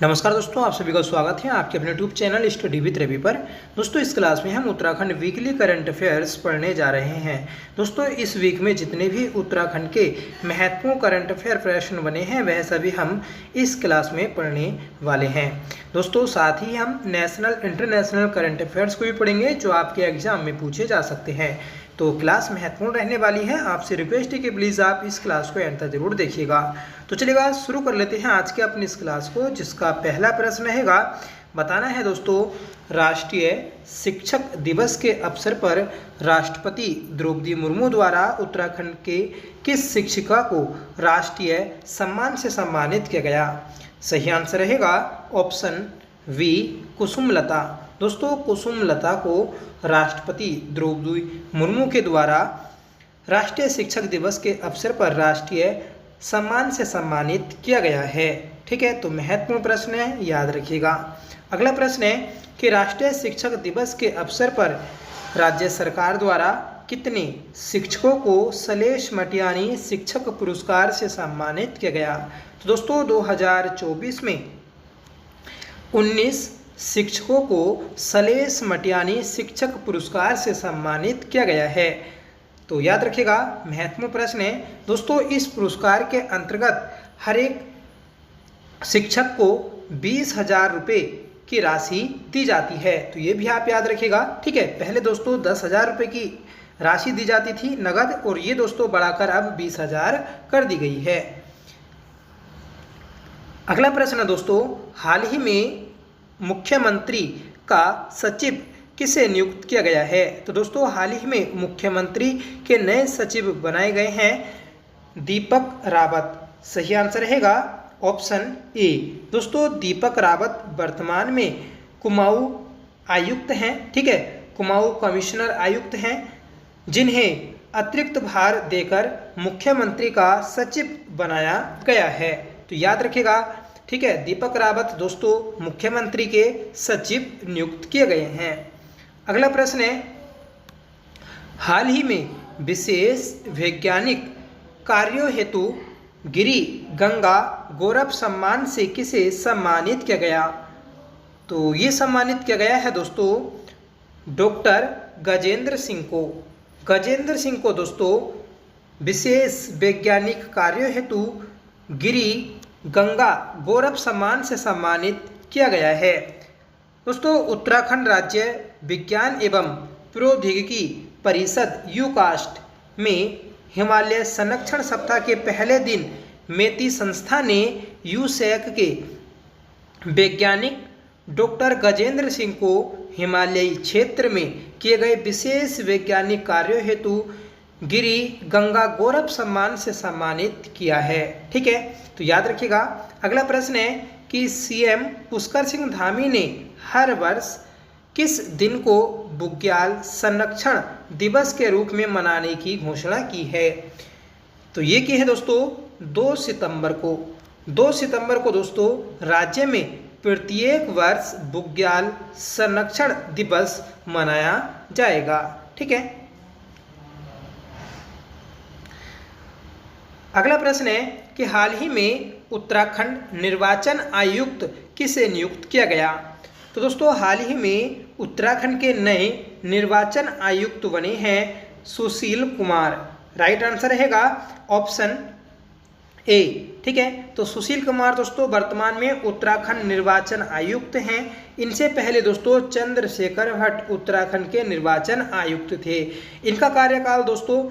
नमस्कार दोस्तों, आप सभी का स्वागत है आपके अपने YouTube channel study with Ravi पर। दोस्तों, इस क्लास में हम उत्तराखंड वीकली करंट अफेयर्स पढ़ने जा रहे हैं। दोस्तों, इस वीक में जितने भी उत्तराखंड के महत्वपूर्ण करंट अफेयर प्रश्न बने हैं वह सभी हम इस क्लास में पढ़ने वाले हैं। दोस्तों, साथ ही हम नेशनल इंटरनेशनल करंट अफेयर्स को भी पढ़ेंगे जो आपके एग्जाम में पूछे जा सकते हैं। तो क्लास महत्वपूर्ण रहने वाली है। आपसे रिक्वेस्ट है कि प्लीज़ आप इस क्लास को एंड तक जरूर देखिएगा। तो चलिएगा शुरू कर लेते हैं आज के अपनी इस क्लास को, जिसका पहला प्रश्न रहेगा। बताना है दोस्तों, राष्ट्रीय शिक्षक दिवस के अवसर पर राष्ट्रपति द्रौपदी मुर्मू द्वारा उत्तराखंड के किस शिक्षिका को राष्ट्रीय सम्मान से सम्मानित किया गया? सही आंसर रहेगा ऑप्शन वी, कुसुमलता। दोस्तों, कुसुमलता को राष्ट्रपति द्रौपदी मुर्मू के द्वारा राष्ट्रीय शिक्षक दिवस के अवसर पर राष्ट्रीय सम्मान से सम्मानित किया गया है। ठीक है, तो महत्वपूर्ण प्रश्न है, याद रखिएगा। अगला प्रश्न है कि राष्ट्रीय शिक्षक दिवस के अवसर पर राज्य सरकार द्वारा कितने शिक्षकों को सलेश मटियानी शिक्षक पुरस्कार से सम्मानित किया गया? तो दोस्तों, 2024 में 19 शिक्षकों को सलेश मटियानी शिक्षक पुरस्कार से सम्मानित किया गया है। तो याद रखिएगा, महत्वपूर्ण प्रश्न है। दोस्तों, इस पुरस्कार के अंतर्गत हर एक शिक्षक को 20,000 रुपये की राशि दी जाती है। तो ये भी आप याद रखिएगा। ठीक है, पहले दोस्तों 10,000 रुपये की राशि दी जाती थी नगद, और ये दोस्तों बढ़ाकर अब 20,000 कर दी गई है। अगला प्रश्न दोस्तों, हाल ही में मुख्यमंत्री का सचिव किसे नियुक्त किया गया है? तो दोस्तों, हाल ही में मुख्यमंत्री के नए सचिव बनाए गए हैं दीपक रावत। सही आंसर रहेगा ऑप्शन ए। दोस्तों, दीपक रावत वर्तमान में कुमाऊं आयुक्त हैं। ठीक है, कुमाऊं कमिश्नर आयुक्त हैं, जिन्हें अतिरिक्त भार देकर मुख्यमंत्री का सचिव बनाया गया है। तो याद रखिएगा। ठीक है, दीपक रावत दोस्तों मुख्यमंत्री के सचिव नियुक्त किए गए हैं। अगला प्रश्न है, हाल ही में विशेष वैज्ञानिक कार्यों हेतु गिरी गंगा गौरव सम्मान से किसे सम्मानित किया गया? तो ये सम्मानित किया गया है दोस्तों डॉक्टर गजेंद्र सिंह को। गजेंद्र सिंह को दोस्तों विशेष वैज्ञानिक कार्यों हेतु गिरी गंगा गौरव सम्मान से सम्मानित किया गया है। दोस्तों, उत्तराखंड राज्य विज्ञान एवं प्रौद्योगिकी परिषद यूकास्ट में हिमालय संरक्षण सप्ताह के पहले दिन मेती संस्था ने यूसैक के वैज्ञानिक डॉक्टर गजेंद्र सिंह को हिमालयी क्षेत्र में किए गए विशेष वैज्ञानिक कार्यों हेतु गिरी गंगा गौरव सम्मान से सम्मानित किया है। ठीक है, तो याद रखिएगा। अगला प्रश्न है कि सीएम पुष्कर सिंह धामी ने हर वर्ष किस दिन को बुग्याल संरक्षण दिवस के रूप में मनाने की घोषणा की है? तो ये की है दोस्तों 2 सितंबर को। 2 सितंबर को दोस्तों राज्य में प्रत्येक वर्ष बुग्याल संरक्षण दिवस मनाया जाएगा। ठीक है। अगला प्रश्न है कि हाल ही में उत्तराखंड निर्वाचन आयुक्त किसे नियुक्त किया गया? तो दोस्तों, हाल ही में उत्तराखंड के नए निर्वाचन आयुक्त बने हैं सुशील कुमार। राइट आंसर रहेगा ऑप्शन ए। ठीक है, तो सुशील कुमार दोस्तों वर्तमान में उत्तराखंड निर्वाचन आयुक्त हैं। इनसे पहले दोस्तों चंद्रशेखर भट्ट उत्तराखंड के निर्वाचन आयुक्त थे। इनका कार्यकाल दोस्तों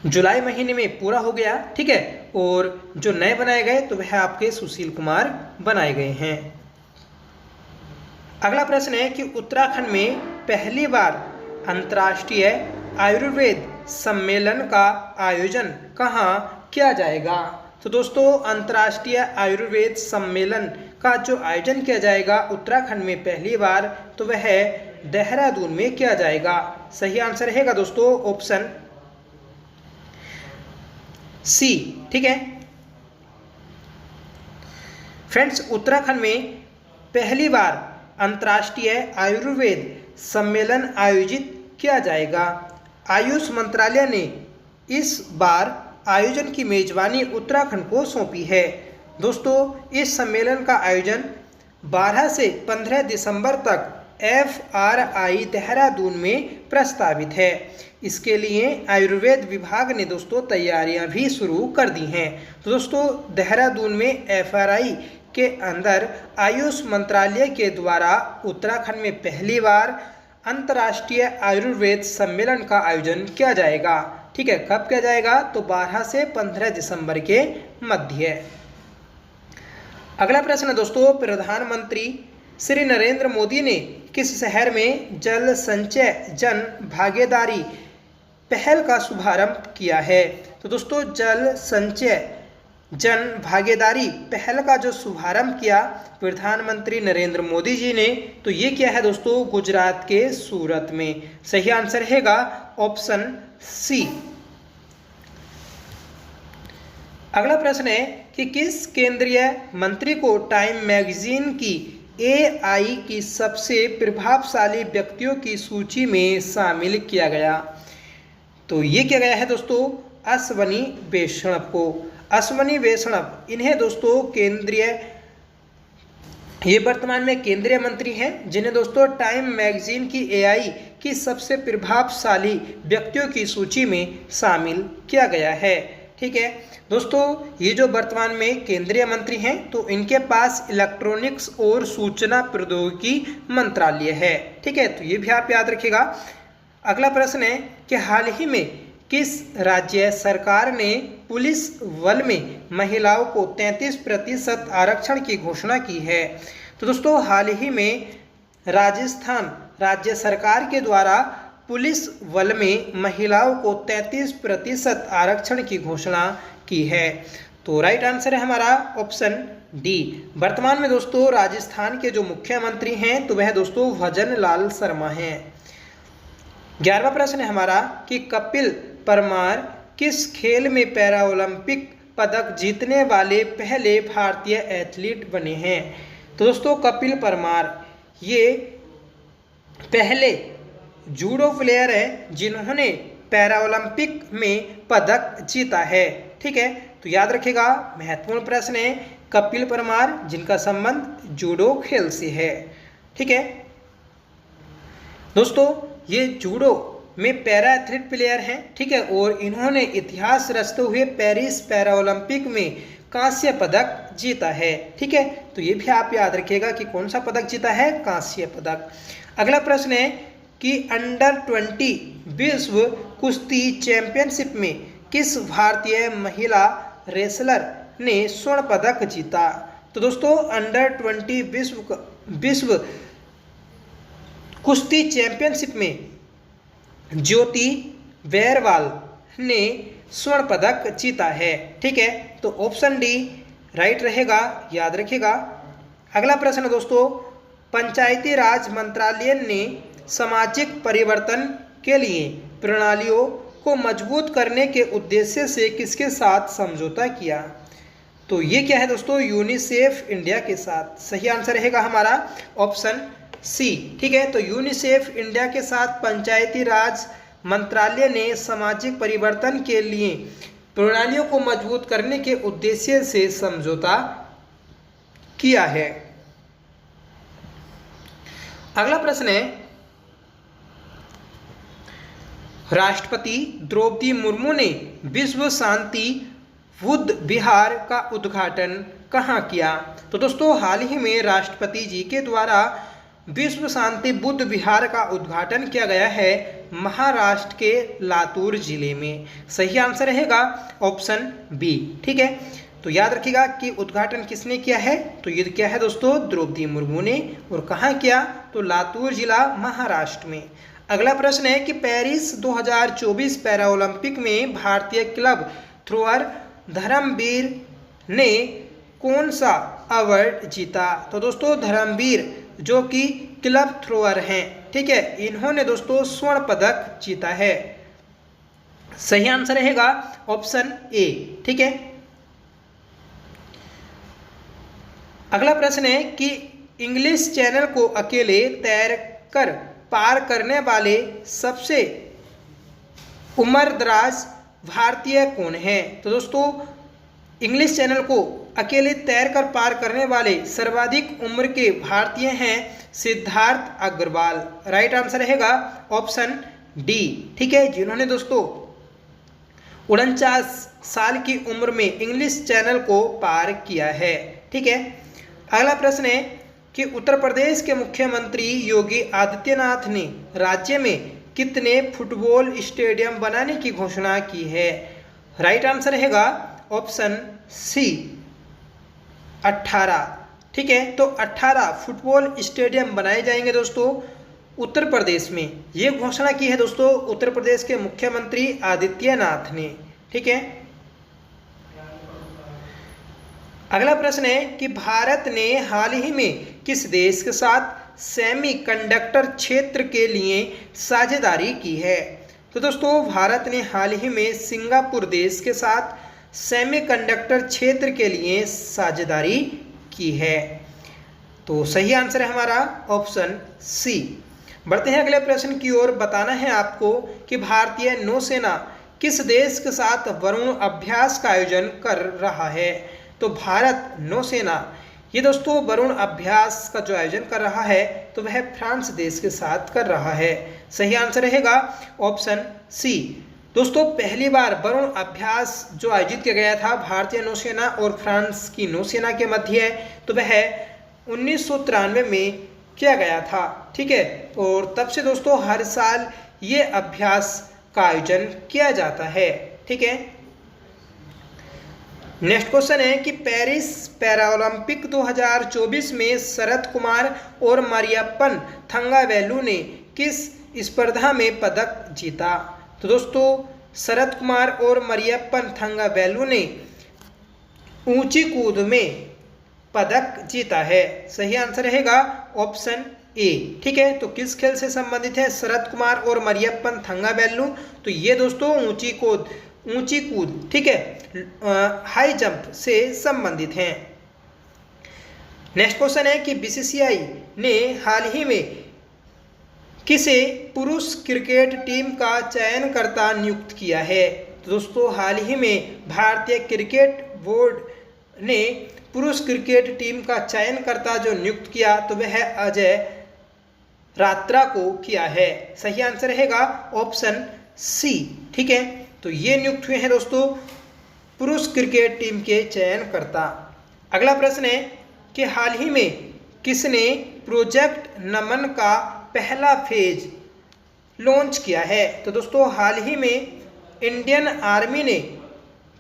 जुलाई महीने में पूरा हो गया। ठीक है, और जो नए बनाए गए तो वह आपके सुशील कुमार बनाए गए हैं। अगला प्रश्न है कि उत्तराखंड में पहली बार अंतर्राष्ट्रीय आयुर्वेद सम्मेलन का आयोजन कहाँ किया जाएगा? तो दोस्तों, अंतर्राष्ट्रीय आयुर्वेद सम्मेलन का जो आयोजन किया जाएगा उत्तराखंड में पहली बार, तो वह देहरादून में किया जाएगा। सही आंसर रहेगा दोस्तों ऑप्शन सी। ठीक है फ्रेंड्स, उत्तराखंड में पहली बार अंतर्राष्ट्रीय आयुर्वेद सम्मेलन आयोजित किया जाएगा। आयुष मंत्रालय ने इस बार आयोजन की मेजबानी उत्तराखंड को सौंपी है। दोस्तों इस सम्मेलन का आयोजन 12 से 15 दिसंबर तक FRI देहरादून में प्रस्तावित है। इसके लिए आयुर्वेद विभाग ने दोस्तों तैयारियां भी शुरू कर दी हैं। तो दोस्तों देहरादून में FRI के अंदर आयुष मंत्रालय के द्वारा उत्तराखंड में पहली बार अंतर्राष्ट्रीय आयुर्वेद सम्मेलन का आयोजन किया जाएगा। ठीक है, कब किया जाएगा? तो 12 से 15 दिसंबर के मध्य। अगला प्रश्न दोस्तों, प्रधानमंत्री श्री नरेंद्र मोदी ने किस शहर में जल संचय जन भागीदारी पहल का शुभारंभ किया है? तो दोस्तों जल संचय जन भागीदारी पहल का जो शुभारंभ किया प्रधानमंत्री नरेंद्र मोदी जी ने, तो ये क्या है दोस्तों? गुजरात के सूरत में। सही आंसर रहेगा ऑप्शन सी। अगला प्रश्न है कि किस केंद्रीय मंत्री को टाइम मैगजीन की AI की सबसे प्रभावशाली व्यक्तियों की सूची में शामिल किया गया? तो ये किया गया है दोस्तों अश्वनी वैष्णव को। अश्वनी वैष्णव इन्हें दोस्तों ये वर्तमान में केंद्रीय मंत्री हैं, जिन्हें दोस्तों टाइम मैगजीन की AI की सबसे प्रभावशाली व्यक्तियों की सूची में शामिल किया गया है। ठीक है दोस्तों, ये जो वर्तमान में केंद्रीय मंत्री हैं तो इनके पास इलेक्ट्रॉनिक्स और सूचना प्रौद्योगिकी मंत्रालय है। ठीक है, तो ये भी आप याद रखिएगा। अगला प्रश्न है कि हाल ही में किस राज्य सरकार ने पुलिस बल में महिलाओं को 33% आरक्षण की घोषणा की है? तो दोस्तों हाल ही में राजस्थान राज्य सरकार के द्वारा पुलिस बल में महिलाओं को 33% आरक्षण की घोषणा की है। तो राइट आंसर है हमारा ऑप्शन डी। वर्तमान में दोस्तों राजस्थान के जो मुख्यमंत्री हैं तो वह दोस्तों भजन लाल शर्मा हैं। 11वां प्रश्न है हमारा कि कपिल परमार किस खेल में पैरा ओलंपिक पदक जीतने वाले पहले भारतीय एथलीट बने हैं? तो दोस्तों कपिल परमार ये पहले जूडो प्लेयर हैं जिन्होंने पैरा ओलंपिक में पदक जीता है। ठीक है, तो याद रखिएगा महत्वपूर्ण प्रश्न है कपिल परमार जिनका संबंध जूडो खेल से है। ठीक है दोस्तों, ये जूडो में पैरा एथलीट प्लेयर हैं। ठीक है, और इन्होंने इतिहास रचते हुए पेरिस पैरा ओलंपिक में कांस्य पदक जीता है। ठीक है, तो ये भी आप याद रखिएगा कि कौन सा पदक जीता है? कांस्य पदक। अगला प्रश्न है कि अंडर 20 विश्व कुश्ती चैंपियनशिप में किस भारतीय महिला रेसलर ने स्वर्ण पदक जीता? तो दोस्तों अंडर 20 विश्व कुश्ती चैंपियनशिप में ज्योति बैरवाल ने स्वर्ण पदक जीता है। ठीक है, तो ऑप्शन डी राइट रहेगा, याद रखिएगा। अगला प्रश्न दोस्तों, पंचायती राज मंत्रालय ने सामाजिक परिवर्तन के लिए प्रणालियों को मजबूत करने के उद्देश्य से किसके साथ समझौता किया? तो ये क्या है दोस्तों? यूनिसेफ इंडिया के साथ। सही आंसर रहेगा हमारा ऑप्शन सी। ठीक है, तो यूनिसेफ इंडिया के साथ पंचायती राज मंत्रालय ने सामाजिक परिवर्तन के लिए प्रणालियों को मजबूत करने के उद्देश्य से समझौता किया है। अगला प्रश्न है राष्ट्रपति द्रौपदी मुर्मू ने विश्व शांति बुद्ध विहार का उद्घाटन कहाँ किया? तो दोस्तों हाल ही में राष्ट्रपति जी के द्वारा विश्व शांति बुद्ध विहार का उद्घाटन किया गया है महाराष्ट्र के लातूर जिले में। सही आंसर रहेगा ऑप्शन बी। ठीक है, तो याद रखिएगा कि उद्घाटन किसने किया है? तो ये क्या है दोस्तों? द्रौपदी मुर्मू ने। और कहाँ किया? तो लातूर जिला महाराष्ट्र में। अगला प्रश्न है कि पेरिस 2024 पैरा ओलंपिक में भारतीय क्लब थ्रोअर धर्मवीर ने कौन सा अवार्ड जीता? तो दोस्तों धर्मवीर जो कि क्लब थ्रोअर हैं, ठीक है, इन्होंने दोस्तों स्वर्ण पदक जीता है। सही आंसर रहेगा ऑप्शन ए। ठीक है, अगला प्रश्न है कि इंग्लिश चैनल को अकेले तैरकर पार करने वाले सबसे उम्रदराज भारतीय कौन है? तो दोस्तों इंग्लिश चैनल को अकेले तैरकर पार करने वाले सर्वाधिक उम्र के भारतीय हैं सिद्धार्थ अग्रवाल। राइट आंसर रहेगा ऑप्शन डी। ठीक है, जिन्होंने दोस्तों 49 साल की उम्र में इंग्लिश चैनल को पार किया है। ठीक है, अगला प्रश्न है कि उत्तर प्रदेश के मुख्यमंत्री योगी आदित्यनाथ ने राज्य में कितने फुटबॉल स्टेडियम बनाने की घोषणा की है। राइट आंसर रहेगा ऑप्शन सी 18। ठीक है, तो 18 फुटबॉल स्टेडियम बनाए जाएंगे दोस्तों उत्तर प्रदेश में। ये घोषणा की है दोस्तों उत्तर प्रदेश के मुख्यमंत्री आदित्यनाथ ने। ठीक है, अगला प्रश्न है कि भारत ने हाल ही में किस देश के साथ सेमीकंडक्टर क्षेत्र के लिए साझेदारी की है। तो दोस्तों भारत ने हाल ही में सिंगापुर देश के साथ सेमीकंडक्टर क्षेत्र के लिए साझेदारी की है। तो सही आंसर है हमारा ऑप्शन सी। बढ़ते हैं अगले प्रश्न की ओर। बताना है आपको कि भारतीय नौसेना किस देश के साथ वरुण अभ्यास का आयोजन कर रहा है। तो भारत नौसेना ये दोस्तों वरुण अभ्यास का जो आयोजन कर रहा है तो वह फ्रांस देश के साथ कर रहा है। सही आंसर रहेगा ऑप्शन सी। दोस्तों पहली बार वरुण अभ्यास जो आयोजित किया गया था भारतीय नौसेना और फ्रांस की नौसेना के मध्य, तो वह 1993 में किया गया था। ठीक है, और तब से दोस्तों हर साल ये अभ्यास का आयोजन किया जाता है। ठीक है, नेक्स्ट क्वेश्चन है कि पेरिस पैरालंपिक 2024 में शरद कुमार और मरियप्पन थंगावेलु ने किस स्पर्धा में पदक जीता। तो दोस्तों शरद कुमार और मरियप्पन थंगावेलु ने ऊंची कूद में पदक जीता है। सही आंसर रहेगा ऑप्शन ए। ठीक है, तो किस खेल से संबंधित है शरद कुमार और मरियप्पन थंगावेलु। तो ये दोस्तों ऊंची कूद ठीक है हाई जंप से संबंधित हैं। नेक्स्ट क्वेश्चन है कि बीसीसीआई ने हाल ही में किसे पुरुष क्रिकेट टीम का चयनकर्ता नियुक्त किया है। तो दोस्तों हाल ही में भारतीय क्रिकेट बोर्ड ने पुरुष क्रिकेट टीम का चयनकर्ता जो नियुक्त किया तो वह अजय रात्रा को किया है। सही आंसर रहेगा ऑप्शन सी। ठीक है, तो ये नियुक्त हुए हैं दोस्तों पुरुष क्रिकेट टीम के चयनकर्ता। अगला प्रश्न है कि हाल ही में किसने प्रोजेक्ट नमन का पहला फेज लॉन्च किया है। तो दोस्तों हाल ही में इंडियन आर्मी ने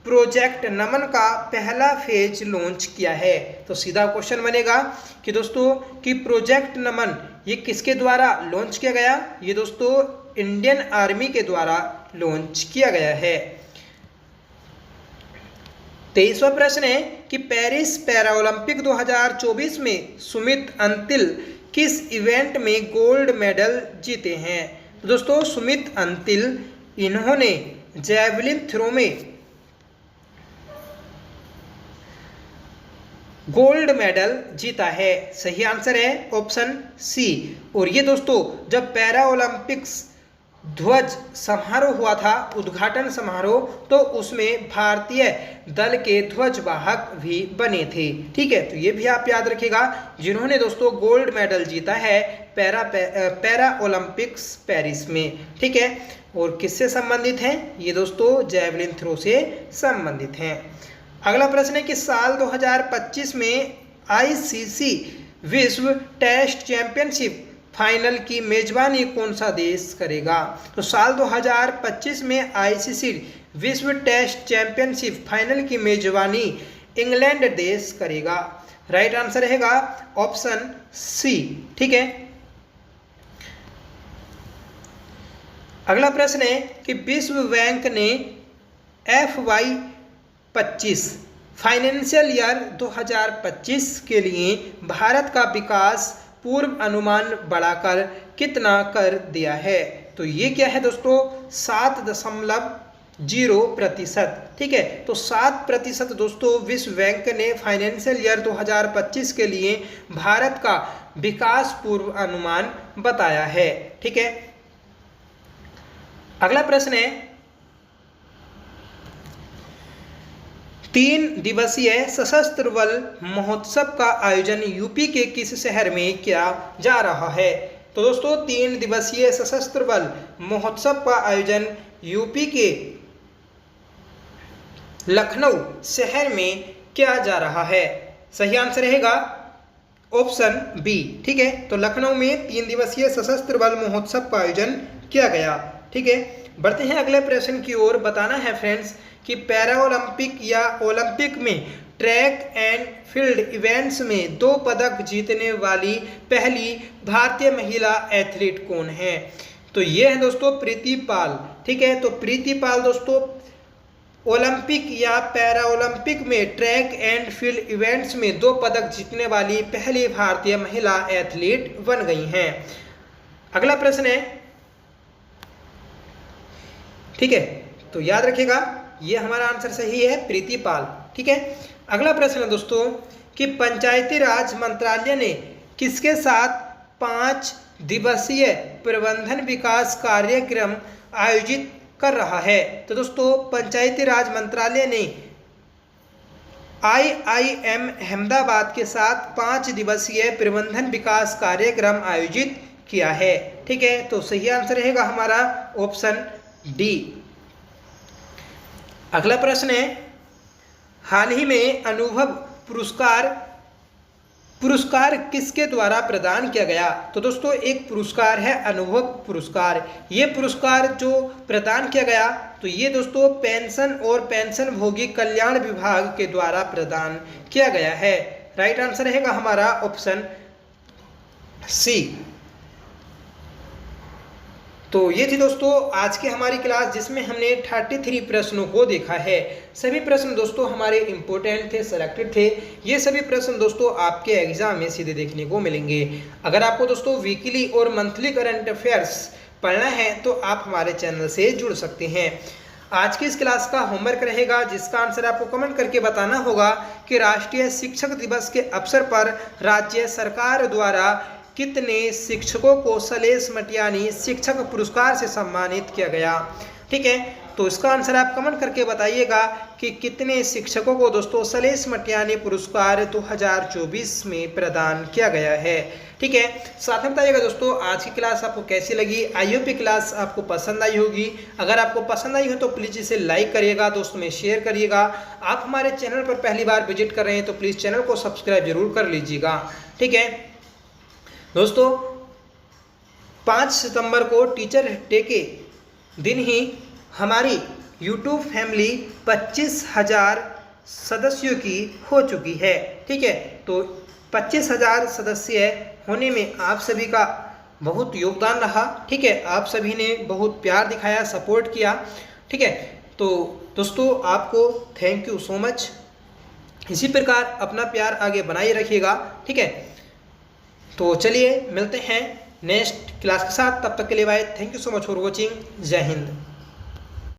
प्रोजेक्ट नमन का पहला फेज लॉन्च किया है। तो सीधा क्वेश्चन बनेगा कि दोस्तों कि प्रोजेक्ट नमन ये किसके द्वारा लॉन्च किया गया। ये दोस्तों इंडियन आर्मी के द्वारा लॉन्च किया गया है। 23वां प्रश्न है कि पेरिस पैरालंपिक 2024 में सुमित अंतिल किस इवेंट में गोल्ड मेडल जीते हैं। तो दोस्तों सुमित अंतिल इन्होंने जैवलिन थ्रो में गोल्ड मेडल जीता है। सही आंसर है ऑप्शन सी। और ये दोस्तों जब पैरा ओलंपिक्स ध्वज समारोह हुआ था उद्घाटन समारोह, तो उसमें भारतीय दल के ध्वजवाहक भी बने थे। ठीक है, तो ये भी आप याद रखिएगा जिन्होंने दोस्तों गोल्ड मेडल जीता है पैरा ओलंपिक्स पेरिस में। ठीक है, और किससे संबंधित हैं ये दोस्तों जैवलिन थ्रो से संबंधित हैं। अगला प्रश्न है कि साल 2025 में आईसीसी विश्व टेस्ट चैंपियनशिप फाइनल की मेजबानी कौन सा देश करेगा। तो साल 2025 में आईसीसी विश्व टेस्ट चैंपियनशिप फाइनल की मेजबानी इंग्लैंड देश करेगा। राइट आंसर रहेगा ऑप्शन सी। ठीक है, अगला प्रश्न है कि विश्व बैंक ने FY25 फाइनेंशियल ईयर 2025 के लिए भारत का विकास पूर्व अनुमान बढ़ाकर कितना कर दिया है। तो ये क्या है दोस्तों 7.0%। ठीक है, तो 7% दोस्तों विश्व बैंक ने फाइनेंशियल ईयर 2025 के लिए भारत का विकास पूर्व अनुमान बताया है। ठीक है, अगला प्रश्न है 3 दिवसीय सशस्त्र बल महोत्सव का आयोजन यूपी के किस शहर में किया जा रहा है? तो दोस्तों 3 दिवसीय सशस्त्र बल महोत्सव का आयोजन यूपी के लखनऊ शहर में किया जा रहा है। सही आंसर रहेगा ऑप्शन बी। ठीक है, तो लखनऊ में 3 दिवसीय सशस्त्र बल महोत्सव का आयोजन किया गया। ठीक है, बढ़ते हैं अगले प्रश्न की ओर। बताना है फ्रेंड्स कि पैरा ओलंपिक या ओलंपिक में ट्रैक एंड फील्ड इवेंट्स में 2 पदक जीतने वाली पहली भारतीय महिला एथलीट कौन है? तो ये है दोस्तों प्रीति पाल। ठीक है, तो प्रीति पाल दोस्तों ओलंपिक या पैरा ओलंपिक में ट्रैक एंड फील्ड इवेंट्स में 2 पदक जीतने वाली पहली भारतीय महिला एथलीट बन गई हैं। अगला प्रश्न है, ठीक है, तो याद रखिएगा ये हमारा आंसर सही है, प्रीति पाल। ठीक है, अगला प्रश्न है दोस्तों कि पंचायती राज मंत्रालय ने किसके साथ 5 दिवसीय प्रबंधन विकास कार्यक्रम आयोजित कर रहा है? तो दोस्तों पंचायती राज मंत्रालय ने IIM अहमदाबाद के साथ 5 दिवसीय प्रबंधन विकास कार्यक्रम आयोजित किया है। ठीक है, तो सही आंसर रहेगा हमारा ऑप्शन डी। अगला प्रश्न है, हाल ही में अनुभव पुरस्कार किसके द्वारा प्रदान किया गया? तो दोस्तों एक पुरस्कार है अनुभव पुरस्कार। ये पुरस्कार जो प्रदान किया गया तो ये दोस्तों पेंशन और पेंशनभोगी कल्याण विभाग के द्वारा प्रदान किया गया है। राइट आंसर रहेगा हमारा ऑप्शन सी। तो ये थी दोस्तों आज की हमारी क्लास जिसमें हमने 33 प्रश्नों को देखा है। सभी प्रश्न दोस्तों हमारे इम्पोर्टेंट थे, सेलेक्टेड थे। ये सभी प्रश्न दोस्तों आपके एग्जाम में सीधे देखने को मिलेंगे। अगर आपको दोस्तों वीकली और मंथली करंट अफेयर्स पढ़ना है तो आप हमारे चैनल से जुड़ सकते हैं। आज की इस क्लास का होमवर्क रहेगा जिसका आंसर आपको कमेंट करके बताना होगा कि राष्ट्रीय शिक्षक दिवस के अवसर पर राज्य सरकार द्वारा कितने शिक्षकों को सलेश मटियानी शिक्षक पुरस्कार से सम्मानित किया गया। ठीक है, तो इसका आंसर आप कमेंट करके बताइएगा कि कितने शिक्षकों को दोस्तों सलेश मटियानी पुरस्कार 2024 में प्रदान किया गया है। ठीक है, साथ में बताइएगा दोस्तों आज की क्लास आपको कैसी लगी। आई होप क्लास आपको पसंद आई होगी। अगर आपको पसंद आई हो तो प्लीज़ इसे लाइक करिएगा, दोस्तों में शेयर करिएगा। आप हमारे चैनल पर पहली बार विजिट कर रहे हैं तो प्लीज़ चैनल को सब्सक्राइब जरूर कर लीजिएगा। ठीक है दोस्तों, 5 सितंबर को टीचर डे के दिन ही हमारी YouTube फैमिली 25,000 सदस्यों की हो चुकी है। ठीक है, तो 25,000 सदस्य होने में आप सभी का बहुत योगदान रहा। ठीक है, आप सभी ने बहुत प्यार दिखाया, सपोर्ट किया। ठीक है, तो दोस्तों आपको थैंक यू सो मच। इसी प्रकार अपना प्यार आगे बनाए रखिएगा। ठीक है, तो चलिए मिलते हैं नेक्स्ट क्लास के साथ। तब तक के लिए bye. Thank you so much for watching. जय हिंद।